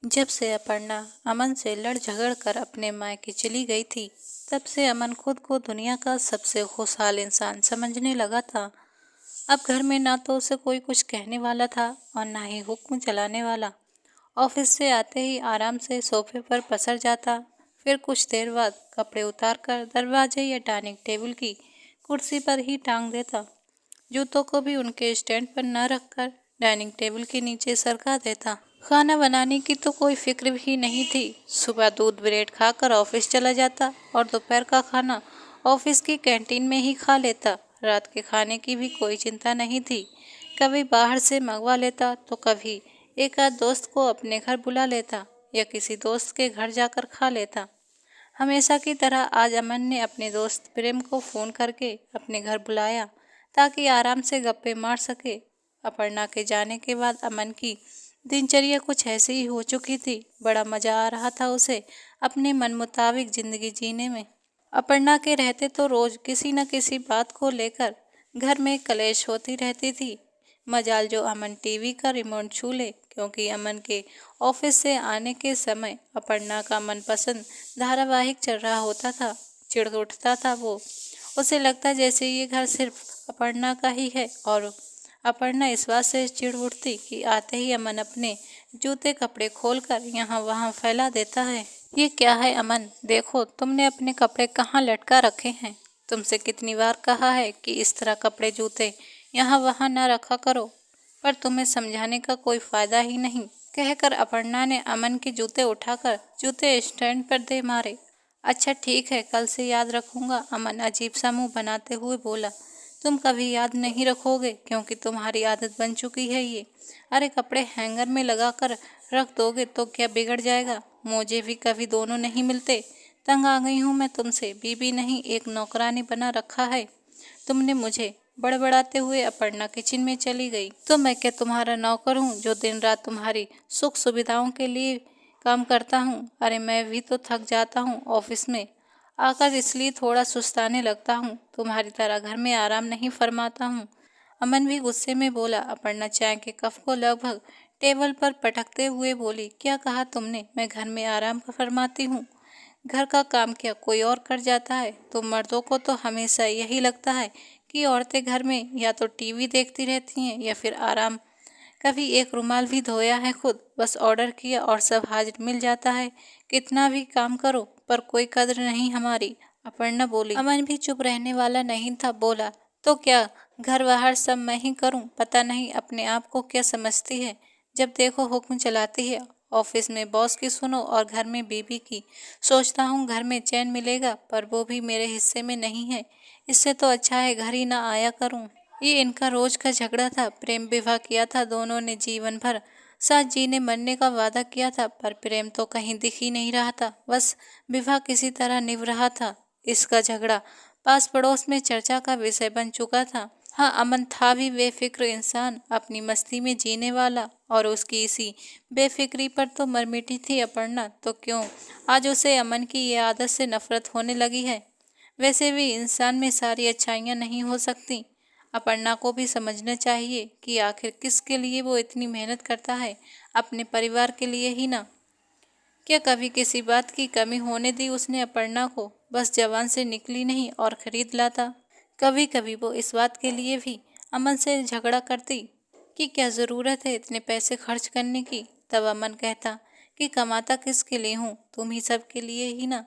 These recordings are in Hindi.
जब से अपर्णा अमन से लड़ झगड़ कर अपने मायके चली गई थी, तब से अमन खुद को दुनिया का सबसे खुशहाल इंसान समझने लगा था। अब घर में ना तो उसे कोई कुछ कहने वाला था और ना ही हुक्म चलाने वाला। ऑफिस से आते ही आराम से सोफे पर पसर जाता, फिर कुछ देर बाद कपड़े उतार कर दरवाजे या डाइनिंग टेबल की कुर्सी पर ही टांग देता। जूतों को भी उनके स्टैंड पर न रखकर डाइनिंग टेबल के नीचे सरका देता। खाना बनाने की तो कोई फिक्र भी नहीं थी। सुबह दूध ब्रेड खाकर ऑफिस चला जाता और दोपहर का खाना ऑफिस की कैंटीन में ही खा लेता। रात के खाने की भी कोई चिंता नहीं थी। कभी बाहर से मंगवा लेता तो कभी एक आध दोस्त को अपने घर बुला लेता या किसी दोस्त के घर जाकर खा लेता। हमेशा की तरह आज अमन ने अपने दोस्त प्रेम को फ़ोन करके अपने घर बुलाया ताकि आराम से गप्पे मार सके। अपर्णा के जाने के बाद अमन की दिनचर्या कुछ ऐसी ही हो चुकी थी। बड़ा मज़ा आ रहा था उसे अपने मन मुताबिक ज़िंदगी जीने में। अपर्णा के रहते तो रोज़ किसी न किसी बात को लेकर घर में कलेश होती रहती थी। मजाल जो अमन टीवी का रिमोट छू ले, क्योंकि अमन के ऑफिस से आने के समय अपर्णा का मनपसंद धारावाहिक चल रहा होता था। चिढ़ उठता था वो। उसे लगता जैसे ये घर सिर्फ अपर्णा का ही है और अपर्णा इस बात से चिढ़ उठती कि आते ही अमन अपने जूते कपड़े खोलकर यहाँ वहाँ फैला देता है। ये क्या है अमन, देखो तुमने अपने कपड़े कहाँ लटका रखे हैं। तुमसे कितनी बार कहा है कि इस तरह कपड़े जूते यहाँ वहाँ न रखा करो, पर तुम्हें समझाने का कोई फायदा ही नहीं, कहकर अपर्णा ने अमन के जूते उठाकर जूते स्टैंड पर दे मारे। अच्छा ठीक है, कल से याद रखूंगा, अमन अजीब सा मुंह बनाते हुए बोला। तुम कभी याद नहीं रखोगे क्योंकि तुम्हारी आदत बन चुकी है ये। अरे कपड़े हैंगर में लगा कर रख दोगे तो क्या बिगड़ जाएगा। मुझे भी कभी दोनों नहीं मिलते। तंग आ गई हूँ मैं तुमसे, बीबी नहीं एक नौकरानी बना रखा है तुमने मुझे, बड़बड़ाते हुए अपर्णा किचन में चली गई। तो मैं क्या तुम्हारा नौकर हूँ जो दिन रात तुम्हारी सुख सुविधाओं के लिए काम करता हूँ। अरे मैं भी तो थक जाता हूँ ऑफिस में आकर, इसलिए थोड़ा सुस्ताने लगता हूँ। तुम्हारी तरह घर में आराम नहीं फरमाता हूँ। अमन भी गुस्से में बोला। अपर्णा चाय के कप को लगभग टेबल पर पटकते हुए बोली, क्या कहा तुमने, मैं घर में आराम फरमाती हूँ। घर का काम क्या कोई और कर जाता है। तुम मर्दों को तो हमेशा यही लगता है कि औरतें घर में या तो टीवी देखती रहती हैं या फिर आराम। कभी एक रुमाल भी धोया है खुद, बस ऑर्डर किया और सब हाजिर मिल जाता है। कितना भी काम करो पर कोई कदर नहीं हमारी, अपर्णा बोली। अमन भी चुप रहने वाला नहीं था, बोला, तो क्या घर बाहर सब मैं ही करूं। पता नहीं अपने आप को क्या समझती है, जब देखो हुक्म चलाती है। ऑफिस में बॉस की सुनो और घर में बीबी की। सोचता हूँ घर में चैन मिलेगा, पर वो भी मेरे हिस्से में नहीं है। इससे तो अच्छा है घर ही ना आया करूँ। ये इनका रोज का झगड़ा था। प्रेम विवाह किया था दोनों ने, जीवन भर साथ जीने मरने का वादा किया था, पर प्रेम तो कहीं दिख ही नहीं रहा था। बस विवाह किसी तरह निभ रहा था। इसका झगड़ा पास पड़ोस में चर्चा का विषय बन चुका था। हाँ, अमन था भी बेफिक्र इंसान, अपनी मस्ती में जीने वाला, और उसकी इसी बेफिक्री पर तो मर मिटी थी अपर्णा। तो क्यों आज उसे अमन की ये आदत से नफरत होने लगी है। वैसे भी इंसान में सारी अच्छाइयाँ नहीं हो सकती। अपर्णा को भी समझना चाहिए कि आखिर किसके लिए वो इतनी मेहनत करता है, अपने परिवार के लिए ही ना। क्या कभी किसी बात की कमी होने दी उसने अपर्णा को, बस जबान से निकली नहीं और खरीद लाता। कभी कभी वो इस बात के लिए भी अमन से झगड़ा करती कि क्या ज़रूरत है इतने पैसे खर्च करने की। तब अमन कहता कि कमाता किसके लिए हूँ, तुम ही सब के लिए ही ना।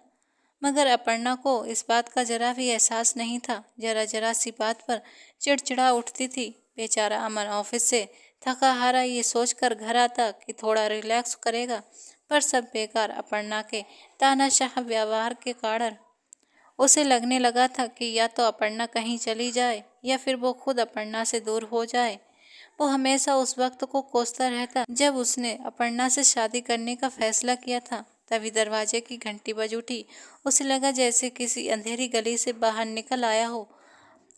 मगर अपर्णा को इस बात का जरा भी एहसास नहीं था। जरा जरा सी बात पर चिड़चिड़ा उठती थी। बेचारा अमन ऑफिस से थका हारा ये सोचकर घर आता कि थोड़ा रिलैक्स करेगा, पर सब बेकार। अपर्णा के तानाशाह व्यवहार के कारण उसे लगने लगा था कि या तो अपर्णा कहीं चली जाए या फिर वो खुद अपर्णा से दूर हो जाए। वो हमेशा उस वक्त को कोसता रहता जब उसने अपर्णा से शादी करने का फैसला किया था। तभी दरवाजे की घंटी बज उठी। उसे लगा जैसे किसी अंधेरी गली से बाहर निकल आया हो।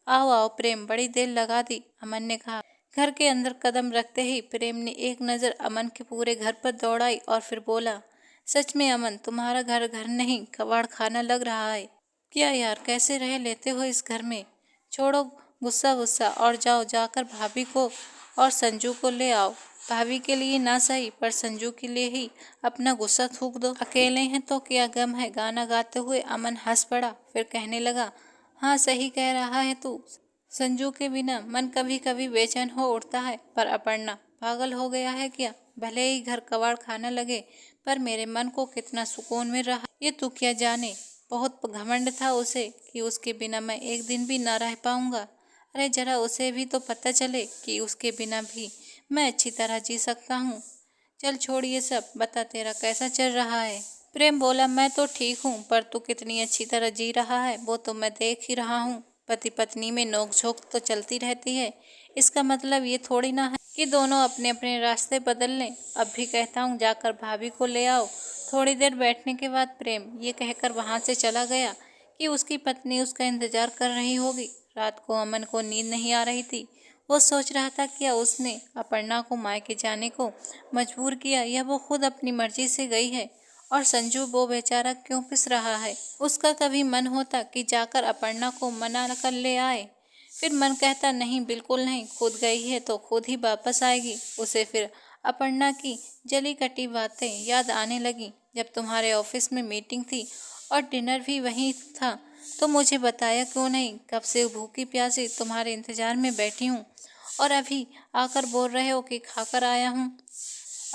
आओ आओ प्रेम, बड़ी देर लगा दी, अमन ने कहा। घर के अंदर कदम रखते ही प्रेम ने एक नज़र अमन के पूरे घर पर दौड़ाई और फिर बोला, सच में अमन, तुम्हारा घर घर नहीं कबाड़ खाना लग रहा है। क्या यार, कैसे रह लेते हो इस घर में। छोड़ो गुस्सा गुस्सा और जाओ, जाकर भाभी को और संजू को ले आओ। भाभी के लिए ना सही पर संजू के लिए ही अपना गुस्सा थूक दो। अकेले हैं तो क्या गम है। गाना गाते हुए अमन हंस पड़ा, फिर कहने लगा, हाँ सही कह रहा है तू। संजू के बिना मन कभी कभी बेचैन हो उठता है। पर अपर्णा पागल हो गया है क्या? भले ही घर कबाड़ खाना लगे पर मेरे मन को कितना सुकून मिल रहा, ये तू क्या जाने। बहुत घमंड था उसे कि उसके बिना मैं एक दिन भी ना रह पाऊंगा। अरे जरा उसे भी तो पता चले कि उसके बिना भी मैं अच्छी तरह जी सकता हूँ। चल छोड़ ये सब, बता तेरा कैसा चल रहा है। प्रेम बोला, मैं तो ठीक हूँ पर तू कितनी अच्छी तरह जी रहा है वो तो मैं देख ही रहा हूँ। पति पत्नी में नोक-झोंक तो चलती रहती है, इसका मतलब ये थोड़ी ना है कि दोनों अपने अपने रास्ते बदल लें। अब भी कहता हूँ जाकर भाभी को ले आओ। थोड़ी देर बैठने के बाद प्रेम ये कहकर वहाँ से चला गया कि उसकी पत्नी उसका इंतजार कर रही होगी। रात को अमन को नींद नहीं आ रही थी। वो सोच रहा था क्या उसने अपर्णा को मायके जाने को मजबूर किया या वो खुद अपनी मर्जी से गई है। और संजू वो बेचारा क्यों पिस रहा है। उसका कभी मन होता कि जाकर अपर्णा को मना कर ले आए, फिर मन कहता नहीं बिल्कुल नहीं, खुद गई है तो खुद ही वापस आएगी। उसे फिर अपर्णा की जली कटी बातें याद आने लगी। जब तुम्हारे ऑफिस में मीटिंग थी और डिनर भी वहीं था तो मुझे बताया क्यों नहीं। कब से भूखी प्यासी तुम्हारे इंतजार में बैठी हूँ और अभी आकर बोल रहे हो कि खाकर आया हूँ।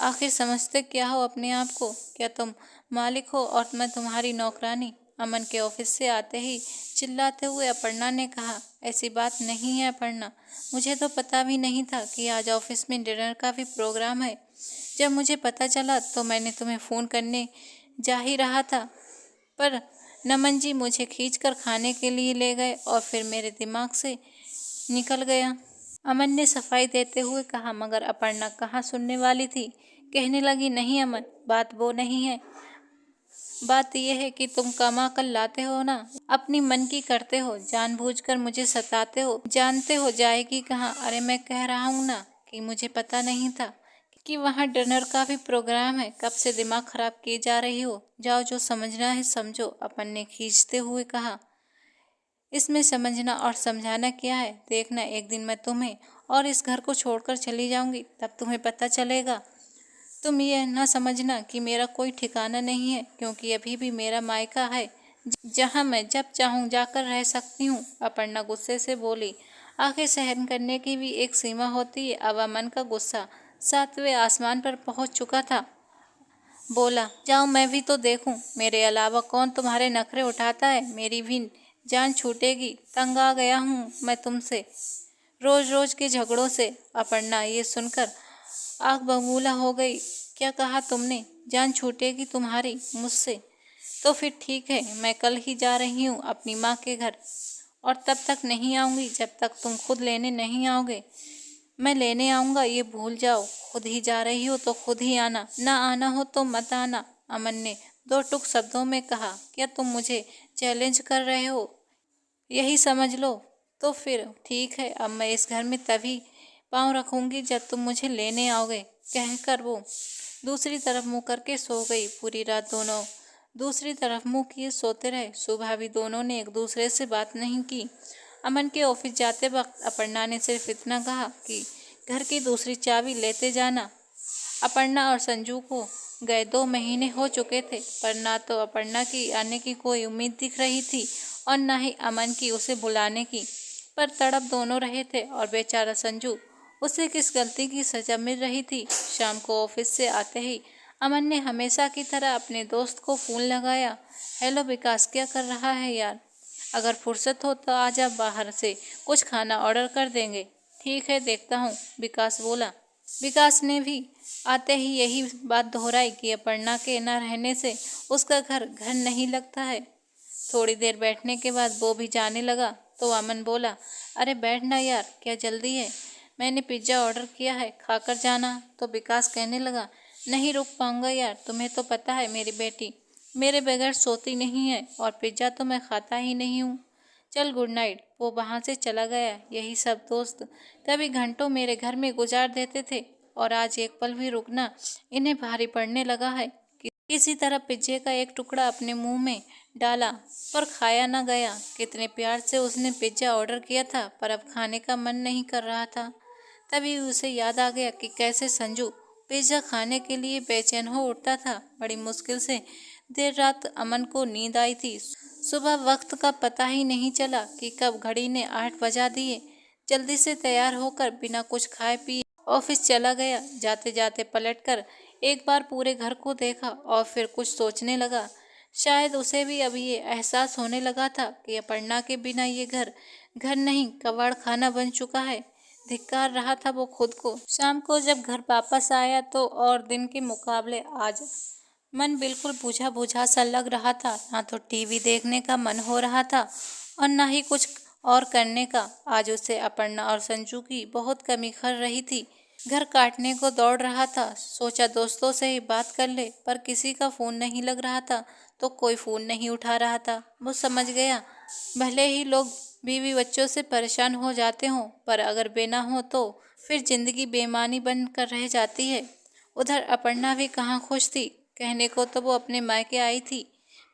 आखिर समझते क्या हो अपने आप को? क्या तुम मालिक हो और मैं तुम्हारी नौकरानी? अमन के ऑफिस से आते ही चिल्लाते हुए अपर्णा ने कहा, ऐसी बात नहीं है अपर्णा, मुझे तो पता भी नहीं था कि आज ऑफिस में डिनर का भी प्रोग्राम है। जब मुझे पता चला तो मैंने तुम्हें फ़ोन करने जा ही रहा था पर नमन जी मुझे खींचकर खाने के लिए ले गए और फिर मेरे दिमाग से निकल गया। अमन ने सफाई देते हुए कहा, मगर अपर्णा कहाँ सुनने वाली थी। कहने लगी, नहीं अमन, बात वो नहीं है। बात यह है कि तुम कमा कर लाते हो ना, अपनी मन की करते हो, जानबूझकर मुझे सताते हो, जानते हो जाएगी कहाँ। अरे मैं कह रहा हूँ ना कि मुझे पता नहीं था कि वहाँ डिनर का भी प्रोग्राम है। कब से दिमाग खराब किए जा रही हो। जाओ जो समझना है समझो, अपन ने खींचते हुए कहा। इसमें समझना और समझाना क्या है। देखना एक दिन मैं तुम्हें और इस घर को छोड़कर चली जाऊंगी, तब तुम्हें पता चलेगा। तुम ये न समझना कि मेरा कोई ठिकाना नहीं है, क्योंकि अभी भी मेरा मायका है जहाँ मैं जब चाहूँ जाकर रह सकती हूँ। अपर्णा गुस्से से बोली, आखिर सहन करने की भी एक सीमा होती है। अब अमन का गुस्सा 7वें आसमान पर पहुँच चुका था। बोला, जाओ मैं भी तो देखूं, मेरे अलावा कौन तुम्हारे नखरे उठाता है। मेरी भी जान छूटेगी, तंग आ गया हूँ मैं तुमसे, रोज रोज के झगड़ों से। अपर्णा ये सुनकर आग बबूला हो गई। क्या कहा तुमने? जान छूटेगी तुम्हारी मुझसे? तो फिर ठीक है, मैं कल ही जा रही हूँ अपनी माँ के घर और तब तक नहीं आऊँगी जब तक तुम खुद लेने नहीं आओगे। मैं लेने आऊँगा ये भूल जाओ। खुद ही जा रही हो तो खुद ही आना, ना आना हो तो मत आना। अमन ने दो टुक शब्दों में कहा, क्या तुम मुझे चैलेंज कर रहे हो? यही समझ लो। तो फिर ठीक है, अब मैं इस घर में तभी पाँव रखूंगी जब तुम मुझे लेने आओगे। कहकर वो दूसरी तरफ मुँह करके सो गई। पूरी रात दोनों दूसरी तरफ मुँह किए सोते रहे। सुबह भी दोनों ने एक दूसरे से बात नहीं की। अमन के ऑफिस जाते वक्त अपर्णा ने सिर्फ इतना कहा कि घर की दूसरी चाबी लेते जाना। अपर्णा और संजू को गए 2 महीने हो चुके थे, पर ना तो अपर्णा की आने की कोई उम्मीद दिख रही थी और ना ही अमन की उसे बुलाने की। पर तड़प दोनों रहे थे और बेचारा संजू, उसे किस गलती की सजा मिल रही थी। शाम को ऑफिस से आते ही अमन ने हमेशा की तरह अपने दोस्त को फ़ोन लगाया। हेलो विकास, क्या कर रहा है यार? अगर फुर्सत हो तो आजा, बाहर से कुछ खाना ऑर्डर कर देंगे। ठीक है देखता हूँ, विकास बोला। विकास ने भी आते ही यही बात दोहराई कि अपर्णा के न रहने से उसका घर घर नहीं लगता है। थोड़ी देर बैठने के बाद वो भी जाने लगा तो अमन बोला, अरे बैठना यार, क्या जल्दी है? मैंने पिज्ज़ा ऑर्डर किया है, खाकर जाना। तो विकास कहने लगा, नहीं रुक पाऊंगा यार, तुम्हें तो पता है मेरी बेटी मेरे बगैर सोती नहीं है और पिज्ज़ा तो मैं खाता ही नहीं हूँ। चल गुड नाइट। वो वहाँ से चला गया। यही सब दोस्त कभी घंटों मेरे घर में गुजार देते थे और आज एक पल भी रुकना इन्हें भारी पड़ने लगा है। किसी तरह पिज्जे का एक टुकड़ा अपने मुंह में डाला पर खाया न गया। कितने प्यार से उसने पिज्ज़ा ऑर्डर किया था पर अब खाने का मन नहीं कर रहा था। तभी उसे याद आ गया कि कैसे संजू पिज्जा खाने के लिए बेचैन हो उठता था। बड़ी मुश्किल से देर रात अमन को नींद आई थी। सुबह वक्त का पता ही नहीं चला कि कब घड़ी ने 8 बजा दिए। जल्दी से तैयार होकर बिना कुछ खाए पिए ऑफिस चला गया। जाते जाते पलटकर एक बार पूरे घर को देखा और फिर कुछ सोचने लगा। शायद उसे भी अभी ये एहसास होने लगा था कि अपर्णा के बिना ये घर घर नहीं कबाड़ खाना बन चुका है। धिक्कार रहा था वो खुद को। शाम को जब घर वापस आया तो और दिन के मुकाबले आज मन बिल्कुल बुझा बुझा सा लग रहा था। ना तो टीवी देखने का मन हो रहा था और ना ही कुछ और करने का। आज उसे अपर्णा और संजू की बहुत कमी खल रही थी। घर काटने को दौड़ रहा था। सोचा दोस्तों से ही बात कर ले, पर किसी का फ़ोन नहीं लग रहा था तो कोई फ़ोन नहीं उठा रहा था। वो समझ गया भले ही लोग बीवी बच्चों से परेशान हो जाते हों, पर अगर बेना हो तो फिर जिंदगी बेमानी बन कर रह जाती है। उधर अपर्णा भी कहाँ खुश थी। कहने को तो वो अपने मायके आई थी,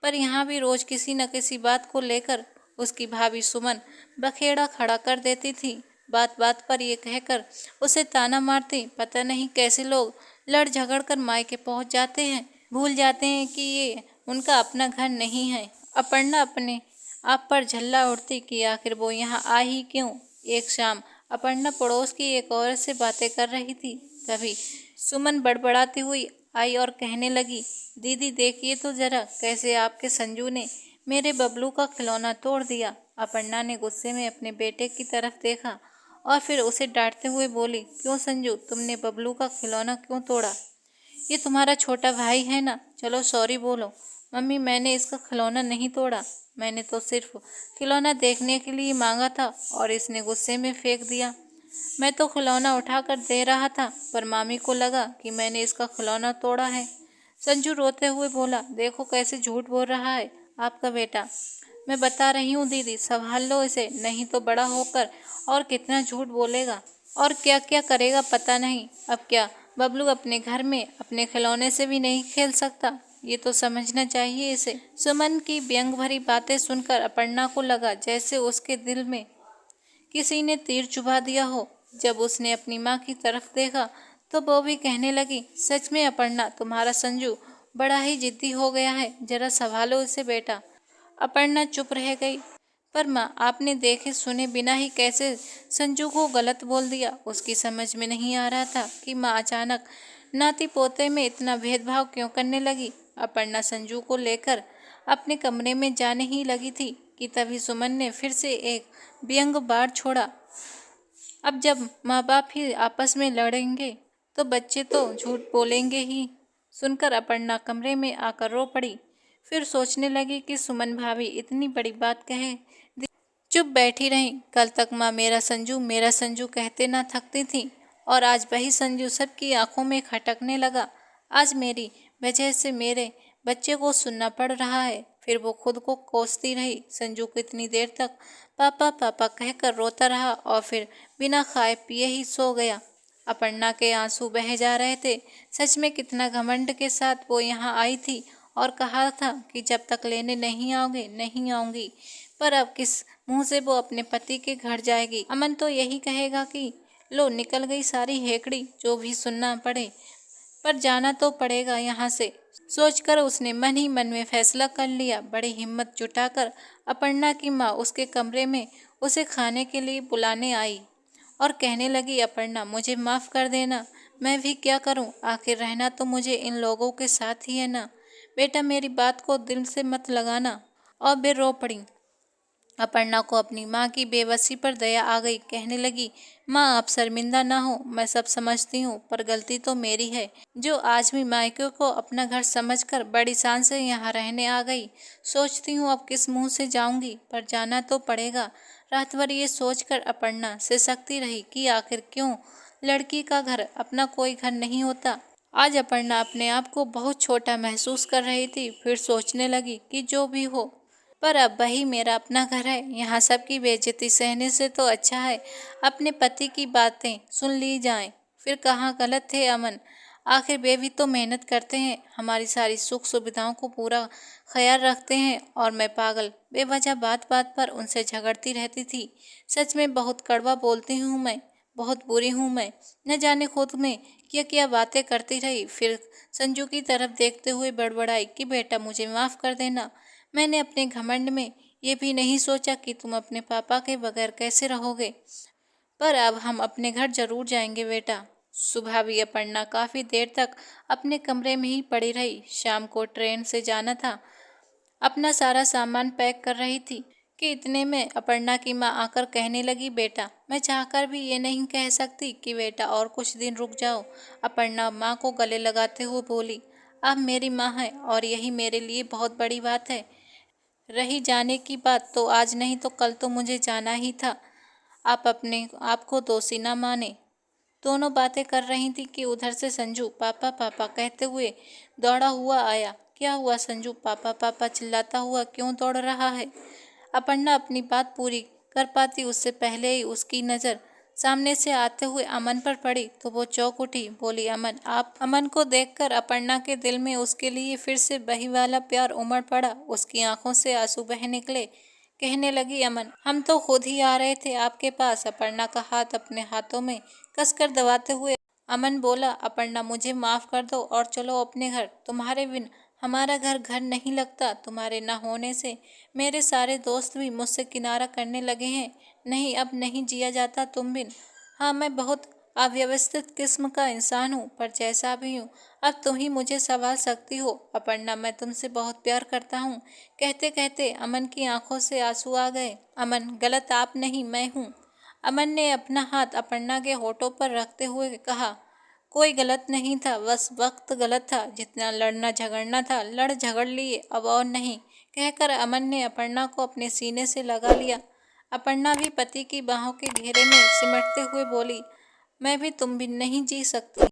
पर यहाँ भी रोज किसी न किसी बात को लेकर उसकी भाभी सुमन बखेड़ा खड़ा कर देती थी। बात बात पर ये कहकर उसे ताना मारती। पता नहीं कैसे लोग लड़ झगड़ कर मायके पहुँच जाते हैं, भूल जाते हैं कि ये उनका अपना घर नहीं है। अपर्णा अपने आप पर झल्ला उठती कि आखिर वो यहाँ आई ही क्यों। एक शाम अपर्णा पड़ोस की एक औरत से बातें कर रही थी। तभी सुमन बड़बड़ाती हुई आई और कहने लगी, दीदी देखिए तो जरा कैसे आपके संजू ने मेरे बबलू का खिलौना तोड़ दिया। अपर्णा ने गुस्से में अपने बेटे की तरफ देखा और फिर उसे डांटते हुए बोली, क्यों संजू, तुमने बबलू का खिलौना क्यों तोड़ा? ये तुम्हारा छोटा भाई है ना, चलो सॉरी बोलो। मम्मी मैंने इसका खिलौना नहीं तोड़ा, मैंने तो सिर्फ खिलौना देखने के लिए मांगा था और इसने गुस्से में फेंक दिया। मैं तो खिलौना उठाकर दे रहा था, पर मामी को लगा कि मैंने इसका खिलौना तोड़ा है। संजू रोते हुए बोला, देखो कैसे झूठ बोल रहा है आपका बेटा। मैं बता रही हूँ दीदी, संभाल लो इसे, नहीं तो बड़ा होकर और कितना झूठ बोलेगा और क्या क्या करेगा पता नहीं। अब क्या बबलू अपने घर में अपने खिलौने से भी नहीं खेल सकता? ये तो समझना चाहिए इसे। सुमन की व्यंग भरी बातें सुनकर अपर्णा को लगा जैसे उसके दिल में किसी ने तीर चुभा दिया हो। जब उसने अपनी माँ की तरफ देखा तो वो भी कहने लगी, सच में अपर्णा, तुम्हारा संजू बड़ा ही जिद्दी हो गया है, जरा संभालो इसे बेटा। अपर्णा चुप रह गई। पर माँ, आपने देखे सुने बिना ही कैसे संजू को गलत बोल दिया? उसकी समझ में नहीं आ रहा था कि माँ अचानक नाती पोते में इतना भेदभाव क्यों करने लगी। अपर्णा संजू को लेकर अपने कमरे में जाने ही लगी थी कि तभी सुमन ने फिर से एक व्यंग बाढ़ छोड़ा। अब जब माँ बाप ही आपस में लड़ेंगे तो बच्चे तो झूठ बोलेंगे ही। सुनकर अपर्णा कमरे में आकर रो पड़ी। फिर सोचने लगी कि सुमन भाभी इतनी बड़ी बात कहे चुप बैठी रही। कल तक माँ मेरा संजू कहते ना थकती थी और आज वही संजू सबकी आंखों में खटकने लगा। आज मेरी वजह से मेरे बच्चे को सुनना पड़ रहा है। फिर वो खुद को कोसती रही। संजू कितनी देर तक पापा पापा कहकर रोता रहा और फिर बिना खाए पिए ही सो गया। अपर्णा के आंसू बह जा रहे थे। सच में कितना घमंड के साथ वो यहाँ आई थी और कहा था कि जब तक लेने नहीं आओगे नहीं आऊंगी, पर अब किस मुंह से वो अपने पति के घर जाएगी? अमन तो यही कहेगा कि लो निकल गई सारी हेकड़ी, जो भी सुनना पड़े, पर जाना तो पड़ेगा यहाँ से। सोचकर उसने मन ही मन में फैसला कर लिया। बड़ी हिम्मत जुटाकर अपर्णा की माँ उसके कमरे में उसे खाने के लिए बुलाने आई और कहने लगी, अपर्णा मुझे माफ़ कर देना, मैं भी क्या करूँ, आखिर रहना तो मुझे इन लोगों के साथ ही है ना। बेटा मेरी बात को दिल से मत लगाना। और वे रो पड़ी। अपर्णा को अपनी माँ की बेबसी पर दया आ गई। कहने लगी, माँ आप शर्मिंदा ना हो, मैं सब समझती हूँ, पर गलती तो मेरी है जो आज भी मायके को अपना घर समझकर बड़ी शान से यहाँ रहने आ गई। सोचती हूँ अब किस मुंह से जाऊँगी, पर जाना तो पड़ेगा। रात भर ये सोचकर अपर्णा सिसकती रही कि आखिर क्यों लड़की का घर अपना कोई घर नहीं होता। आज अपर्णा अपने आप को बहुत छोटा महसूस कर रही थी। फिर सोचने लगी कि जो भी हो, पर अब वही मेरा अपना घर है। यहाँ सबकी बेइज्जती सहने से तो अच्छा है अपने पति की बातें सुन ली जाएं। फिर कहाँ गलत थे अमन, आखिर वे भी तो मेहनत करते हैं, हमारी सारी सुख सुविधाओं को पूरा ख्याल रखते हैं, और मैं पागल बेवजह बात बात पर उनसे झगड़ती रहती थी। सच में बहुत कड़वा बोलती हूँ मैं, बहुत बुरी हूँ मैं। न जाने खुद में क्या क्या बातें करती रही। फिर संजू की तरफ देखते हुए बड़बड़ाई कि बेटा मुझे माफ़ कर देना। मैंने अपने घमंड में ये भी नहीं सोचा कि तुम अपने पापा के बगैर कैसे रहोगे। पर अब हम अपने घर जरूर जाएंगे बेटा। सुबह भी अपर्णा काफ़ी देर तक अपने कमरे में ही पड़ी रही। शाम को ट्रेन से जाना था। अपना सारा सामान पैक कर रही थी कि इतने में अपर्णा की माँ आकर कहने लगी, बेटा मैं चाहकर भी ये नहीं कह सकती कि बेटा और कुछ दिन रुक जाओ। अपर्णा माँ को गले लगाते हुए बोली, आप मेरी माँ है और यही मेरे लिए बहुत बड़ी बात है। रही जाने की बात तो आज नहीं तो कल तो मुझे जाना ही था। आप अपने आप को दोषी ना माने। दोनों बातें कर रही थी कि उधर से संजू पापा पापा कहते हुए दौड़ा हुआ आया। क्या हुआ संजू, पापा पापा चिल्लाता हुआ क्यों दौड़ रहा है? अपर्णा अपनी बात पूरी कर पाती उससे पहले ही उसकी नज़र सामने से आते हुए अमन पर पड़ी तो वो चौंक उठी। बोली, अमन आप? अमन को देखकर अपर्णा के दिल में उसके लिए फिर से वही वाला प्यार उमड़ पड़ा। उसकी आंखों से आंसू बह निकले। कहने लगी, अमन हम तो खुद ही आ रहे थे आपके पास। अपर्णा का हाथ अपने हाथों में कसकर दबाते हुए अमन बोला, अपर्णा मुझे माफ़ कर दो और चलो अपने घर। तुम्हारे बिन हमारा घर घर नहीं लगता। तुम्हारे ना होने से मेरे सारे दोस्त भी मुझसे किनारा करने लगे हैं। नहीं, अब नहीं जिया जाता तुम बिन। हाँ, मैं बहुत अव्यवस्थित किस्म का इंसान हूँ, पर जैसा भी हूँ अब तुम ही मुझे संभाल सकती हो। अपर्णा मैं तुमसे बहुत प्यार करता हूँ। कहते कहते अमन की आंखों से आंसू आ गए। अमन गलत आप नहीं, मैं हूँ। अमन ने अपना हाथ अपर्णा के होठों पर रखते हुए कहा, कोई गलत नहीं था, बस वक्त गलत था। जितना लड़ना झगड़ना था लड़ झगड़ लिए, अब और नहीं। कहकर अमन ने अपर्णा को अपने सीने से लगा लिया। अपर्णा भी पति की बाहों के घेरे में सिमटते हुए बोली, मैं भी तुम भी नहीं जी सकती।